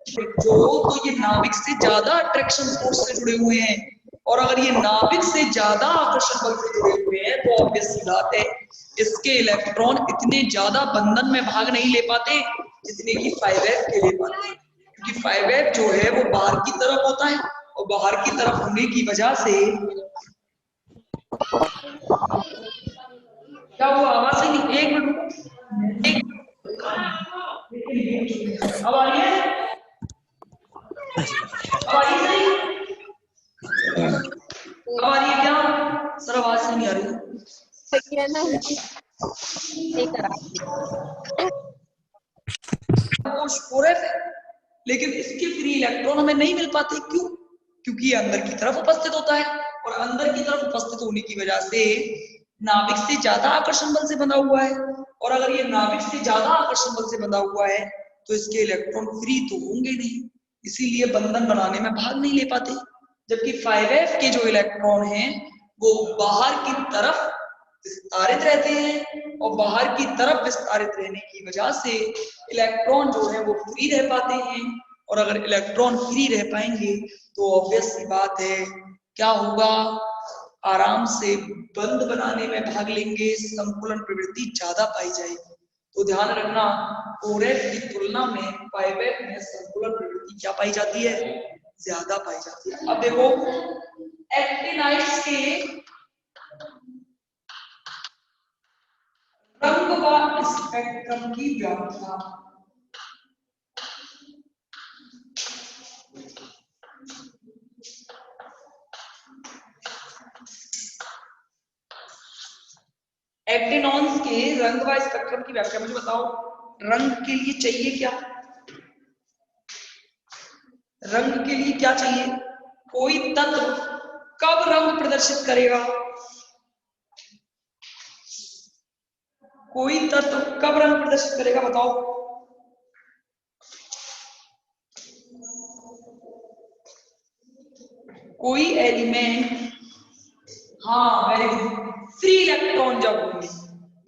तो ये नाभिक से ज्यादा अट्रैक्शन फोर्स से जुड़े हुए हैं, और अगर ये नाभिक से ज्यादा आकर्षण बल से जुड़े हुए हैं तो ऑब्वियस सी बात है इसके इलेक्ट्रॉन इतने ज्यादा बंधन में भाग नहीं ले पाते जितने की 5f के ले पाते हैं, क्योंकि 5f जो है वो बाहर की तरफ होता है, और बाहर की तरफ होने की वजह से क्या हुआ, आवाज ही नहीं, एक मिनट, अब आ रही है, अब आ रही है सही, अब आ रही है क्या सर, आवाज से नहीं आ रही लेकिन इसके फ्री इलेक्ट्रॉन हमें नहीं मिल पाते, क्यों? क्योंकि ये अंदर की तरफ उपस्थित होता है, और अंदर की तरफ उपस्थित होने की वजह से नाभिक से ज्यादा आकर्षण बल से बंधा हुआ है, और अगर ये नाभिक से ज्यादा आकर्षण बल से बंधा हुआ है तो इसके इलेक्ट्रॉन फ्री तो होंगे नहीं, इसीलिए बंधन बनाने में भाग नहीं ले पाते। जबकि 5f के जो इलेक्ट्रॉन हैं वो बाहर की तरफ विस्तारित रहते हैं, और बाहर की तरफ विस्तारित रहने की वजह से इलेक्ट्रॉन जो है वो फ्री रह पाते हैं, और अगर इलेक्ट्रॉन फ्री रह पाएंगे तो ऑब्वियस सी बात है क्या होगा, आराम से बंध बनाने में भाग लेंगे, संकुलन प्रवृत्ति ज्यादा पाई जाएगी। तो ध्यान रखना 4f की तुलना में 5f में संकुलन प्रवृत्ति क्या पाई जाती है, ज्यादा पाई जाती है। अब देखो एक्टिनाइड्स के रंग व स्पेक्ट्रम की व्याख्या। एक्टिनॉन्स के रंग व स्पेक्ट्रम की व्याख्या मुझे बताओ, रंग के लिए चाहिए क्या, रंग के लिए क्या चाहिए, कोई तत्व कब रंग प्रदर्शित करेगा, कोई तत्व कब रंग प्रदर्शित करेगा बताओ, कोई एलिमेंट, हाँ वेरी गुड, फ्री इलेक्ट्रॉन जब होंगे।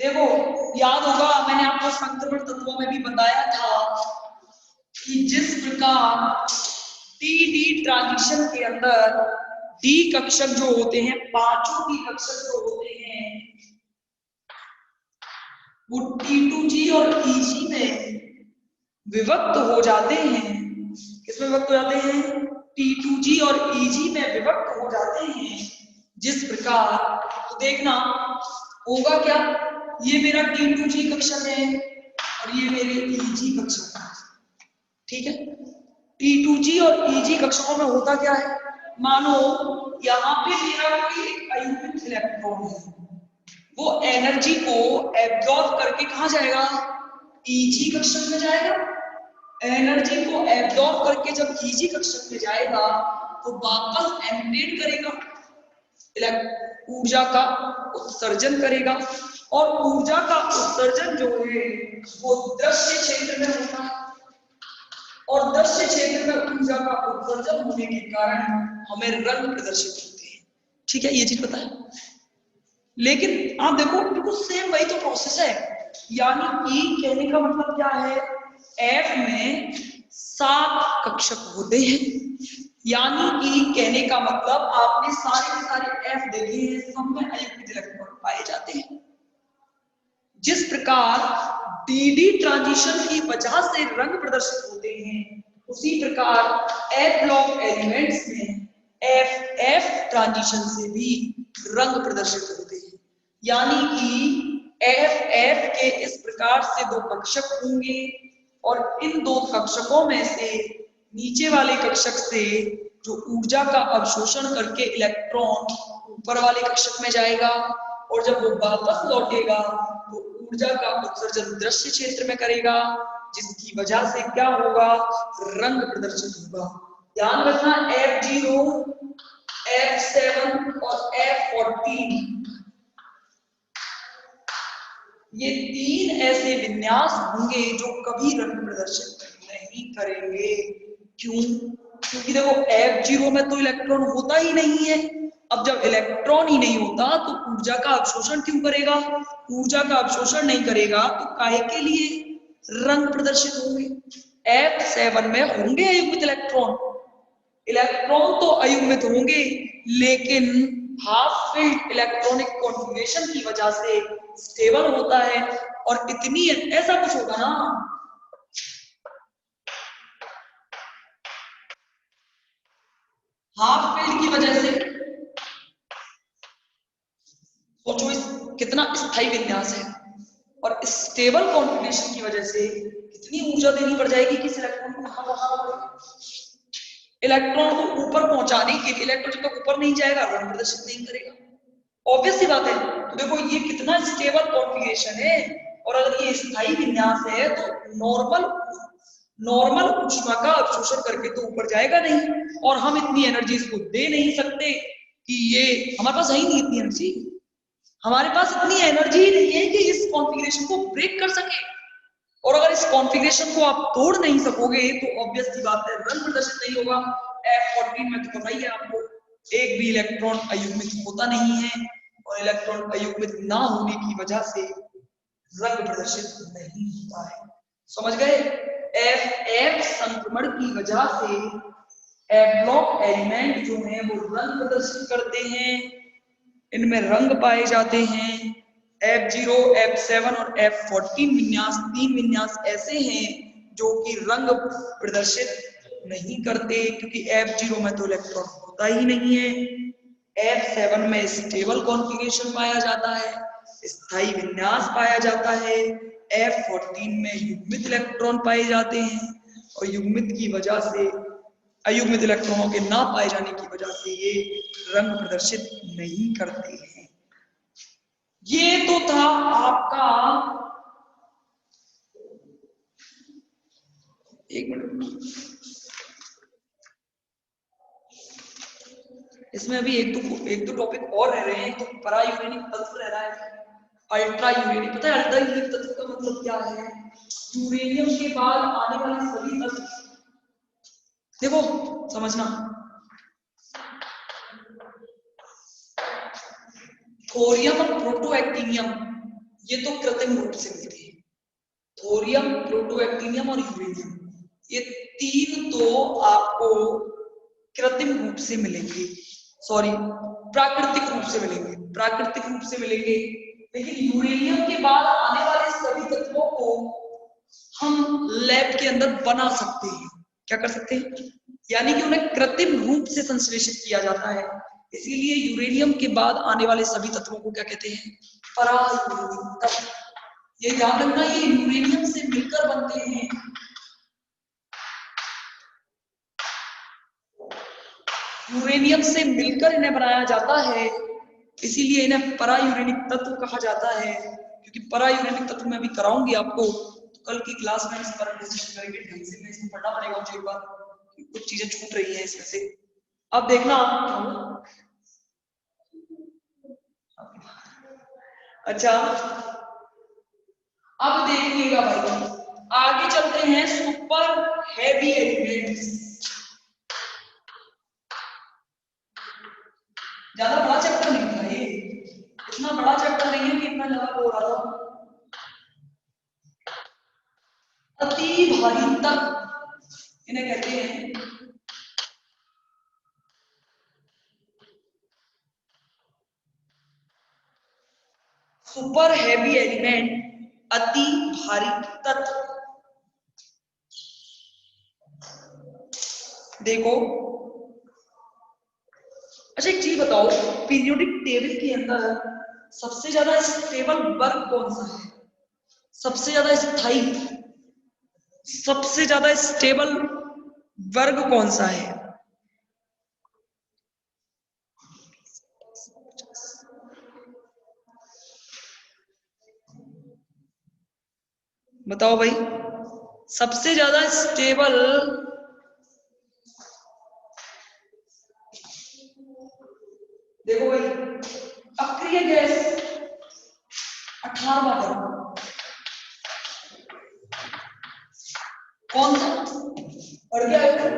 देखो याद होगा मैंने आपको संक्रमण तत्वों में भी बताया था कि जिस प्रकार डी ट्रांजिशन के अंदर डी कक्षक जो होते हैं, पांचों डी कक्षक जो होते हैं वो T2G और EG में विभक्त हो जाते हैं, किसमें विभक्त हो जाते हैं, T2G और EG में विभक्त हो जाते हैं। जिस प्रकार तो देखना होगा क्या, ये मेरा T2G कक्षक है और ये मेरे EG कक्षक है, ठीक है। T2G और EG कक्षकों में होता क्या है, मानो यहाँ पे मेरा कोई अयुग्मित इलेक्ट्रॉन है, वो एनर्जी को एब्जॉर्ब करके कहाँ जाएगा, EG कक्षक में जाएगा। एनर्जी को एब्जॉर्ब करके जब EG कक्षक में जाएगा तो वापस एमिट करेगा, ऊर्जा का उत्सर्जन करेगा, और ऊर्जा का उत्सर्जन जो है वो दृश्य क्षेत्र में होता है, और दृश्य क्षेत्र में ऊर्जा का उत्सर्जन होने के कारण हमें रंग प्रदर्शित होते हैं, ठीक है, ये चीज पता है। लेकिन आप देखो बिल्कुल सेम वही तो प्रोसेस है, यानी कि कहने का मतलब क्या है, F में 7 कक्षक होते हैं, यानी कि कहने का मतलब आपने सारे के सारे F देखे हैं, सब में अयुग्मित इलेक्ट्रॉन पाए जाते हैं। जिस प्रकार डी ट्रांजिशन की वजह से रंग प्रदर्शित होते हैं, उसी प्रकार F ब्लॉक एलिमेंट्स में F ट्रांजिशन से भी रंग प्रदर्शित होते हैं, यानी कि F के इस प्रकार से 2 कक्षक होंगे, और इन 2 कक्षकों में से नीचे वाले कक्षक से जो ऊर्जा का अवशोषण करके इलेक्ट्रॉन ऊपर वाले कक्षक में जाएगा, और जब वो वापस लौटेगा तो ऊर्जा का उत्सर्जन दृश्य क्षेत्र में करेगा, जिसकी वजह से क्या होगा, रंग प्रदर्शित होगा। ध्यान रखना F0, F7 और F14 ये 3 ऐसे विन्यास होंगे जो कभी रंग प्रदर्शित नहीं करेंगे। क्यों? क्योंकि देखो F0 में तो इलेक्ट्रॉन होता ही नहीं है, अब जब इलेक्ट्रॉन ही नहीं होता तो ऊर्जा का अवशोषण क्यों करेगा, ऊर्जा का अवशोषण नहीं करेगा तो काहे के लिए रंग प्रदर्शित होंगे। F7 में होंगे अयुग्मित इलेक्ट्रॉन, इलेक्ट्रॉन तो अयुग्मित होंगे, लेकिन हाफ फिल्ड इलेक्ट्रॉनिक कॉन्फ़िगरेशन की वजह से स्टेबल होता है। और इतनी ऐसा कुछ होगा ना, हाफ फील्ड की वजह से सोचो इस कितना स्थायी विन्यास है, और स्टेबल कॉन्फ़िगरेशन की वजह से कितनी ऊर्जा देनी पड़ जाएगी कि इस इलेक्ट्रॉन को कहां पहुंचाना पड़ेगा। इलेक्ट्रॉन को ऊपर पहुंचाने के लिए इलेक्ट्रॉन जब तक ऊपर नहीं जाएगा रंग प्रदर्शित नहीं करेगा, ऑब्वियस सी बात है। तो देखो ये कितना स्टेबल कॉन्फ़िगरेशन है, और अगर ये स्थायी विन्यास है तो नॉर्मल ऊष्मा का अवशोषण करके तो ऊपर जाएगा नहीं, और हम इतनी एनर्जी इसको दे नहीं सकते कि ये हमारे पास है ही नहीं इतनी एनर्जी, हमारे पास इतनी एनर्जी ही नहीं है कि इस कॉन्फ़िगरेशन को ब्रेक कर सके। और अगर इस कॉन्फ़िगरेशन को आप तोड़ नहीं सकोगे तो ऑब्वियस सी बात है रंग प्रदर्शित नहीं होगा। F14 में तो पता ही है आपको, एक भी इलेक्ट्रॉन अयुग्मित होता नहीं है, और इलेक्ट्रॉन अयुग्मित ना होने की वजह से रंग प्रदर्शित नहीं होता है। समझ गए? F संक्रमण की वजह से F ब्लॉक एलिमेंट जो है वो रंग प्रदर्शित करते हैं, इनमें रंग पाए जाते हैं। F0, F7 और F14 विन्यास, तीन विन्यास ऐसे हैं जो कि रंग प्रदर्शित नहीं करते, क्योंकि F0 में तो इलेक्ट्रॉन होता ही नहीं है, F7 में स्टेबल कॉन्फ़िगरेशन पाया जाता है, स्थायी विन्यास पाया जाता है, F14 में युग्मित इलेक्ट्रॉन पाए जाते हैं, और युग्मित की वजह से अयुग्मित इलेक्ट्रॉनों के ना पाए जाने की वजह से ये रंग प्रदर्शित नहीं करते हैं। ये तो था आपका, एक मिनट, इसमें अभी एक दो टॉपिक और रह रहे हैं। तो परा यूरेनिक तत्व रह रहा है, अल्ट्रा यूरेनिक। पता है अल्ट्रा यूरेनिक तत्व का मतलब क्या है? यूरेनियम के बाद आने वाले सभी तत्व, देखो समझना, थोरियम और प्रोटोएक्टिनियम ये तो कृत्रिम रूप से मिलते हैं, थोरियम, प्रोटोएक्टिनियम और यूरेनियम, ये तीन तो आपको कृत्रिम रूप से मिलेंगे, सॉरी प्राकृतिक रूप से मिलेंगे, प्राकृतिक रूप से मिलेंगे। लेकिन यूरेनियम के बाद आने वाले सभी तत्वों को हम लैब के अंदर बना सकते हैं। क्या कर सकते हैं? यानी कि उन्हें कृत्रिम रूप से संश्लेषित किया जाता है। इसीलिए यूरेनियम के बाद आने वाले सभी तत्वों को क्या कहते हैं? परायूरेनिक तत्व। ये ध्यान रखना, ये यूरेनियम से मिलकर बनते हैं। यूरेनियम से मिलकर इन्हें बनाया जाता है, इसीलिए इन्हें परायूरेनिक तत्व कहा जाता है। क्योंकि परायूरेनिक तत्व मैं भी कराऊंगी आपको, तो कल की क्लास में इस पर डिस्कशन करेंगे ढंग से। मैं इसमें पढ़ना पड़ेगा मुझे एक बार, कुछ चीजें छूट रही हैं इसमें से। अब देखना, अच्छा अब देखिएगा भाई, आगे चलते हैं सुपर हैवी एलिमेंट्स। ज्यादा बड़ा चैप्टर नहीं था ये, इतना बड़ा चैप्टर नहीं है कि इतना ज्यादा हो रहा था। अति भारी तत्व इन्हें कहते हैं। सुपर हैवी एलिमेंट, अति भारी तत्व। देखो अच्छा एक चीज बताओ, पीरियोडिक टेबल के अंदर सबसे ज्यादा स्टेबल वर्ग कौन सा है? सबसे ज्यादा स्थायी, सबसे ज्यादा स्टेबल वर्ग कौन सा है? बताओ भाई, सबसे ज्यादा स्टेबल, देखो भाई, अक्रिय गैस 18वां वर्ग कौन सा? बढ़ गया है?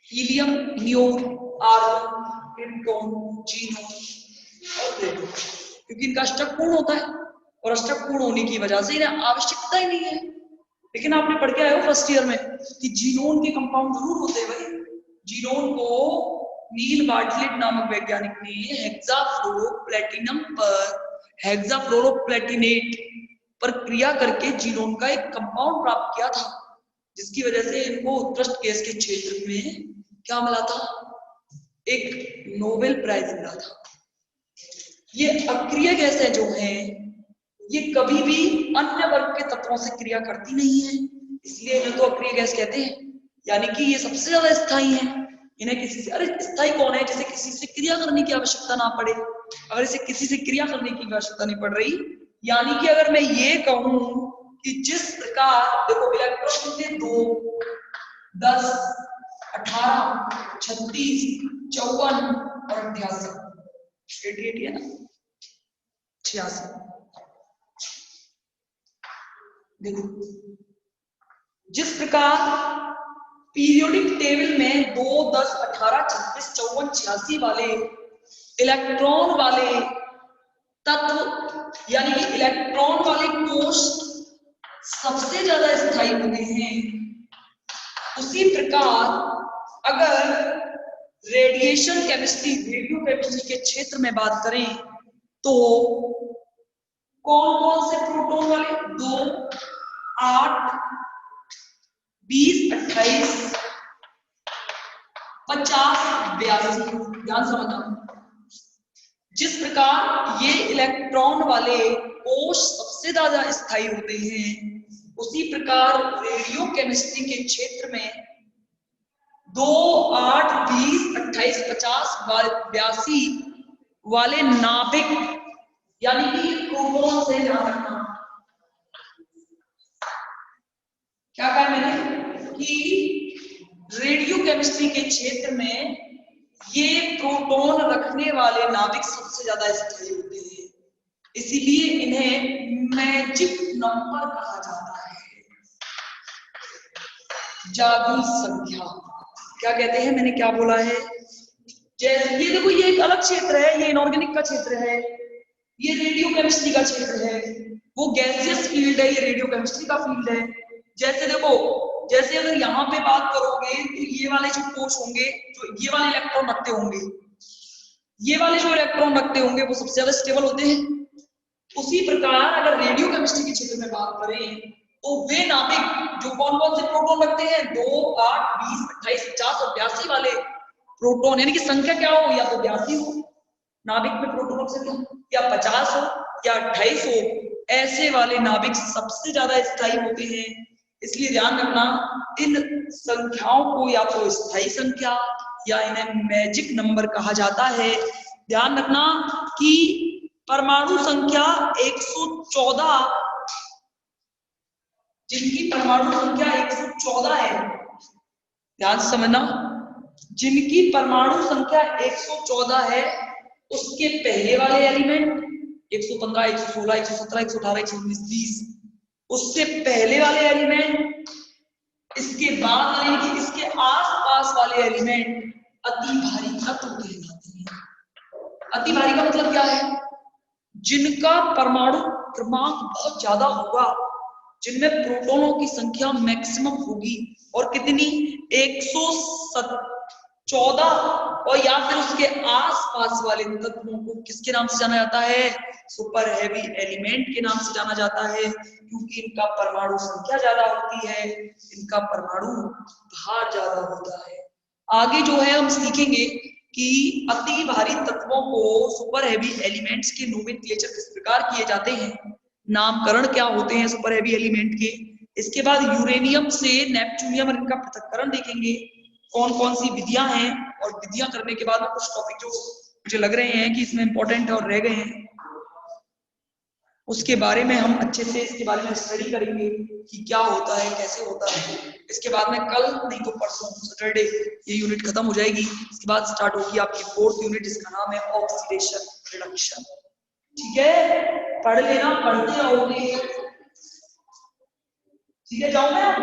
Helium, neon, argon, krypton, xenon क्योंकि इनका अष्टक पूर्ण होता है और अष्टक पूर्ण होने की वजह से इन्हें आवश्यकता ही नहीं है। लेकिन आपने पढ़ के आए हो फर्स्ट ईयर में कि जीनोन के कंपाउंड जरूर होते हैं भाई। जीनोन को नील बार्टलेट नामक वैज्ञानिक ने हेक्साफ्लोरोप्लेटिनेट पर क्रिया करके जीनोन का एक कंपाउंड प्राप्त किया था, जिसकी वजह से इनको उत्कृष्ट गैस के क्षेत्र में क्या मिला था, एक नोबेल प्राइज मिला था। ये अक्रिय गैसें जो हैं ये कभी भी अन्य वर्ग के तत्वों से क्रिया करती नहीं है, इसलिए इन्हें तो अक्रिय गैस कहते हैं। यानी कि ये सबसे ज्यादा स्थायी है। इन्हें किसी से, अरे स्थायी कौन है जिसे किसी से क्रिया करने की आवश्यकता ना पड़े। अगर इसे किसी से क्रिया करने की आवश्यकता नहीं पड़ रही, यानी कि अगर मैं ये कहूं कि जिस प्रकार देखो इलेक्ट्रॉन थे 2, 10, 18, 36, 54 और 88, 88 है ना, 86। देखो जिस प्रकार पीरियोडिक टेबल में 2, 10, 18, 36, 54, 86 वाले इलेक्ट्रॉन वाले तत्व यानी कि इलेक्ट्रॉन वाले कोष सबसे ज्यादा स्थायी होते हैं, उसी प्रकार अगर रेडिएशन केमिस्ट्री, रेडियो केमिस्ट्री के क्षेत्र में बात करें तो कौन कौन से प्रोटॉन वाले 2, 8, 20, 28, 50, 82, ध्यान समझना। जिस प्रकार ये इलेक्ट्रॉन वाले कोष सबसे ज्यादा स्थायी होते हैं, उसी प्रकार रेडियो केमिस्ट्री के क्षेत्र में 2, 8, 20, 28, 50, 82 वाले नाभिक यानी कि प्रोटॉन से ध्यान रखना। क्या कहा मैंने कि रेडियो केमिस्ट्री के क्षेत्र में ये प्रोटॉन रखने वाले नाभिक सबसे ज्यादा स्थायी होते हैं, इसीलिए इन्हें मैजिक नंबर कहा जाता है, जादुई संख्या। क्या कहते हैं, मैंने क्या बोला है, जैसे ये देखो ये एक अलग क्षेत्र है, ये इनऑर्गेनिक का क्षेत्र है, ये रेडियो केमिस्ट्री का क्षेत्र है, वो गैसियस फील्ड है, ये रेडियो केमिस्ट्री का फील्ड है। जैसे देखो, जैसे अगर यहाँ पे बात करोगे तो ये वाले जो कोष होंगे, जो ये वाले इलेक्ट्रॉन रखते होंगे, ये वाले जो इलेक्ट्रॉन रखते होंगे वो सबसे ज्यादा स्टेबल होते हैं। उसी प्रकार अगर रेडियो केमिस्ट्री के क्षेत्र में बात करें तो वे नाभिक जो कौन कौन से प्रोटॉन रखते हैं, 2, 8, 20, 28, 50 और 82 वाले प्रोटॉन, यानी कि संख्या क्या हो, या तो 82 हो नाभिक में प्रोटॉन संख्या, या 50 हो या 28 हो, ऐसे वाले नाभिक सबसे ज्यादा स्थायी होते हैं। इसलिए ध्यान रखना, इन संख्याओं को या तो स्थायी संख्या या इन्हें मैजिक नंबर कहा जाता है। ध्यान रखना कि परमाणु संख्या 114, जिनकी परमाणु संख्या 114 है, ध्यान से समझना, जिनकी परमाणु संख्या 114 है उसके पहले वाले एलिमेंट 115, 116, 117, 118, 119, 20, उससे पहले वाले एलिमेंट, इसके बाद वाले कि इसके आसपास वाले एलिमेंट अति भारी तत्व कहलाते हैं। अति भारी का मतलब क्या है, जिनका परमाणु क्रमांक बहुत ज्यादा होगा, जिनमें प्रोटॉनों की संख्या मैक्सिमम होगी, और कितनी, 114, और या फिर उसके आसपास वाले तत्वों को किसके नाम से जाना जाता है, सुपर हैवी एलिमेंट के नाम से जाना जाता है, क्योंकि इनका परमाणु संख्या ज्यादा होती है, इनका परमाणु भार ज्यादा होता है। आगे जो है हम सीखेंगे कि अति भारी तत्वों को, सुपर हैवी एलिमेंट्स के नोमेनक्लेचर किस प्रकार किए जाते हैं, नामकरण क्या होते हैं सुपर हैवी एलिमेंट के। इसके बाद यूरेनियम से नेपच्यूनियम और इनका पृथक्करण देखेंगे, कौन कौन सी विधियां हैं, और विधियां करने के बाद में कुछ टॉपिक जो मुझे लग रहे हैं कि इसमें इंपॉर्टेंट है और रह गए हैं, उसके बारे में हम अच्छे से इसके बारे में स्टडी करेंगे कि क्या होता है, कैसे होता है। इसके बाद में कल नहीं तो परसों सैटरडे ये यूनिट खत्म हो जाएगी। इसके बाद स्टार्ट होगी आपकी 4th यूनिट, जिसका नाम है ऑक्सीडेशन रिडक्शन। ठीक है, पढ़ लेना, पढ़ते रहोगे। ठीक है, जाऊं मैं।